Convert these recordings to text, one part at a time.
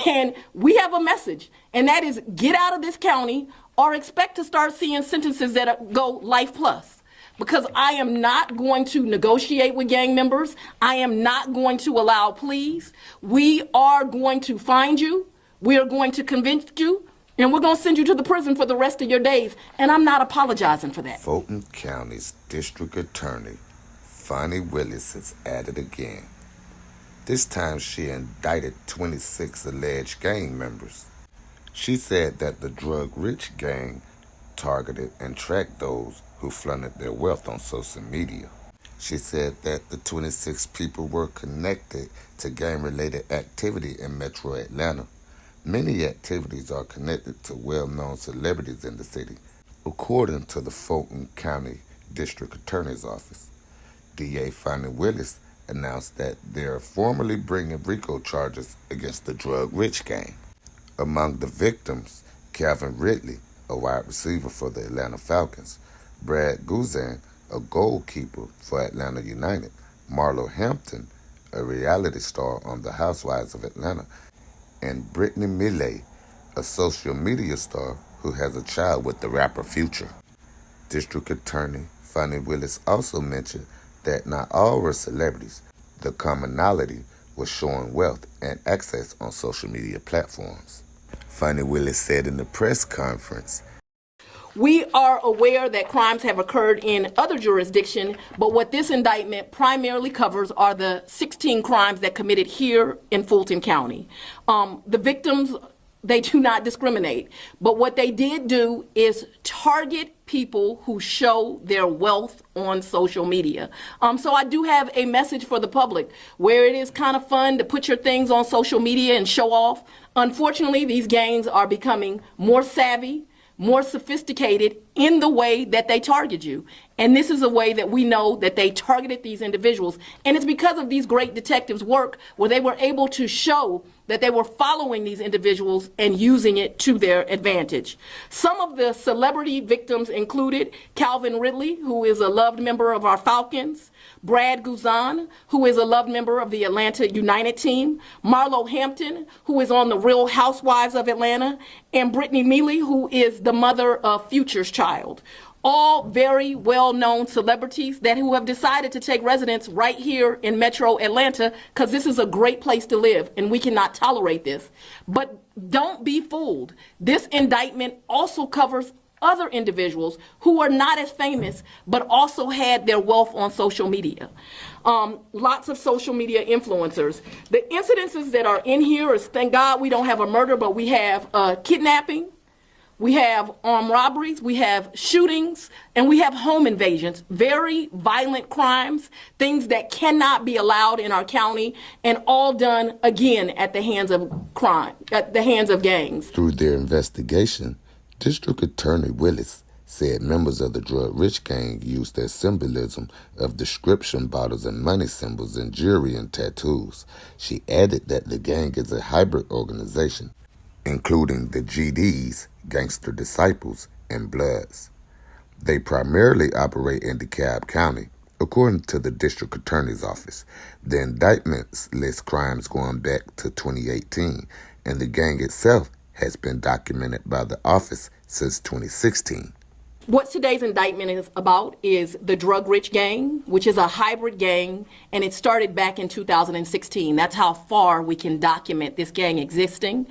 And we have a message, and that is get out of this county or expect to start seeing sentences that go life plus. Because I am not going to negotiate with gang members. I am not going to allow pleas. We are going to find you. We are going to convince you. And we're going to send you to the prison for the rest of your days. And I'm not apologizing for that. Fulton County's District Attorney, Fani Willis, is at it again. This time she indicted 26 alleged gang members. She said that the drug-rich gang targeted and tracked those who flaunted their wealth on social media. She said that the 26 people were connected to gang-related activity in Metro Atlanta. Many activities are connected to well-known celebrities in the city, according to the Fulton County District Attorney's Office. DA Fani Willis announced that they're formally bringing Rico charges against the drug-rich gang. Among the victims, Calvin Ridley, a wide receiver for the Atlanta Falcons, Brad Guzan, a goalkeeper for Atlanta United, Marlo Hampton, a reality star on The Housewives of Atlanta, and Brittany Millay, a social media star who has a child with the rapper Future. District Attorney Fani Willis also mentioned that not all were celebrities. The commonality was showing wealth and access on social media platforms. Fani Willis said in the press conference, "We are aware that crimes have occurred in other jurisdictions, but what this indictment primarily covers are the 16 crimes that committed here in Fulton County. The victims, they do not discriminate, but what they did do is target people who show their wealth on social media. So I do have a message for the public where it is kind of fun to put your things on social media and show off. Unfortunately, these gangs are becoming more savvy, more sophisticated in the way that they target you. And this is a way that we know that they targeted these individuals. And it's because of these great detectives' work where they were able to show that they were following these individuals and using it to their advantage. Some of the celebrity victims included Calvin Ridley, who is a loved member of our Falcons, Brad Guzan, who is a loved member of the Atlanta United team, Marlo Hampton, who is on the Real Housewives of Atlanta, and Brittany Mealy, who is the mother of Future's child. All very well-known celebrities who have decided to take residence right here in Metro Atlanta because this is a great place to live and we cannot tolerate this. But don't be fooled. This indictment also covers other individuals who are not as famous but also had their wealth on social media. Lots of social media influencers. The incidences that are in here is, thank God we don't have a murder, but we have kidnapping. We have armed robberies, we have shootings, and we have home invasions. Very violent crimes, things that cannot be allowed in our county, and all done again at the hands of crime, at the hands of gangs. Through their investigation, District Attorney Willis said members of the drug-rich gang used their symbolism of description bottles and money symbols in jewelry and tattoos. She added that the gang is a hybrid organization, including the GDs, Gangster Disciples, and Bloods. They primarily operate in DeKalb County, according to the District Attorney's Office. The indictments list crimes going back to 2018, and the gang itself has been documented by the office since 2016. What today's indictment is about is the drug-rich gang, which is a hybrid gang, and it started back in 2016. That's how far we can document this gang existing.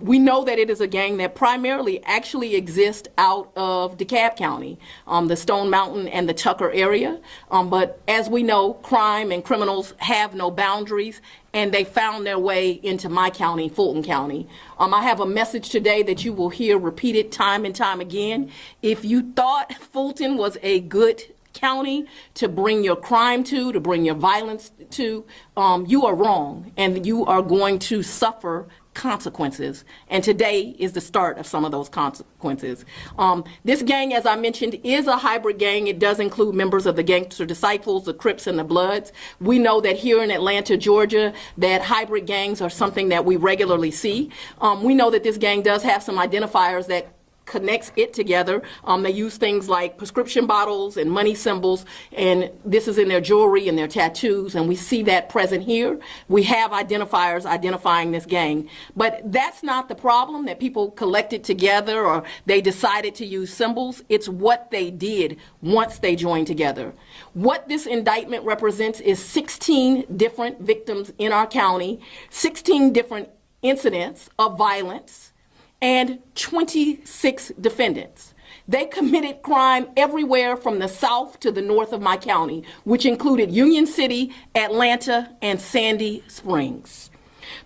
We know that it is a gang that primarily actually exists out of DeKalb County, the Stone Mountain and the Tucker area. But as we know, crime and criminals have no boundaries, and they found their way into my county, Fulton County. I have a message today that you will hear repeated time and time again. If you thought Fulton was a good county to bring your crime to bring your violence to, you are wrong, and you are going to suffer consequences. And today is the start of some of those consequences. This gang, as I mentioned, is a hybrid gang. It does include members of the Gangster Disciples, the Crips, and the Bloods. We know that here in Atlanta, Georgia, that hybrid gangs are something that we regularly see. We know that this gang does have some identifiers that connects it together. They use things like prescription bottles and money symbols, and this is in their jewelry and their tattoos, and we see that present here. We have identifiers identifying this gang. But that's not the problem, that people collected together or they decided to use symbols. It's what they did once they joined together. What this indictment represents is 16 different victims in our county, 16 different incidents of violence, and 26 defendants. They committed crime everywhere from the south to the north of my county, which included Union City, Atlanta, and Sandy Springs.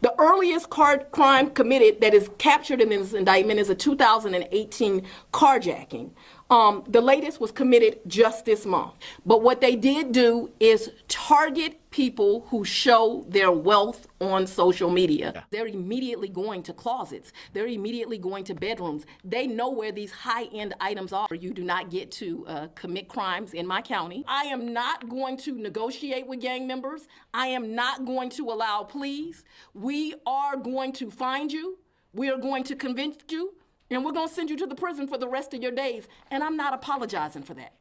The earliest crime committed that is captured in this indictment is a 2018 carjacking. The latest was committed just this month. But what they did do is target people who show their wealth on social media. Yeah. They're immediately going to closets. They're immediately going to bedrooms. They know where these high-end items are. You do not get to commit crimes in my county. I am not going to negotiate with gang members. I am not going to allow pleas. We are going to find you. We are going to convince you. And we're going to send you to the prison for the rest of your days. And I'm not apologizing for that.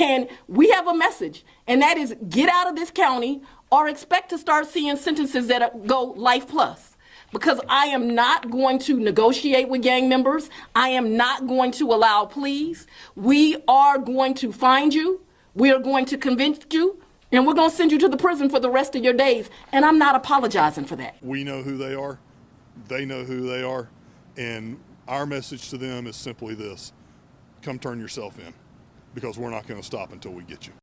And we have a message, and that is get out of this county or expect to start seeing sentences that go life plus. Because I am not going to negotiate with gang members. I am not going to allow pleas. We are going to find you. We are going to convince you. And we're going to send you to the prison for the rest of your days. And I'm not apologizing for that. We know who they are. They know who they are. And our message to them is simply this: come turn yourself in, because we're not going to stop until we get you.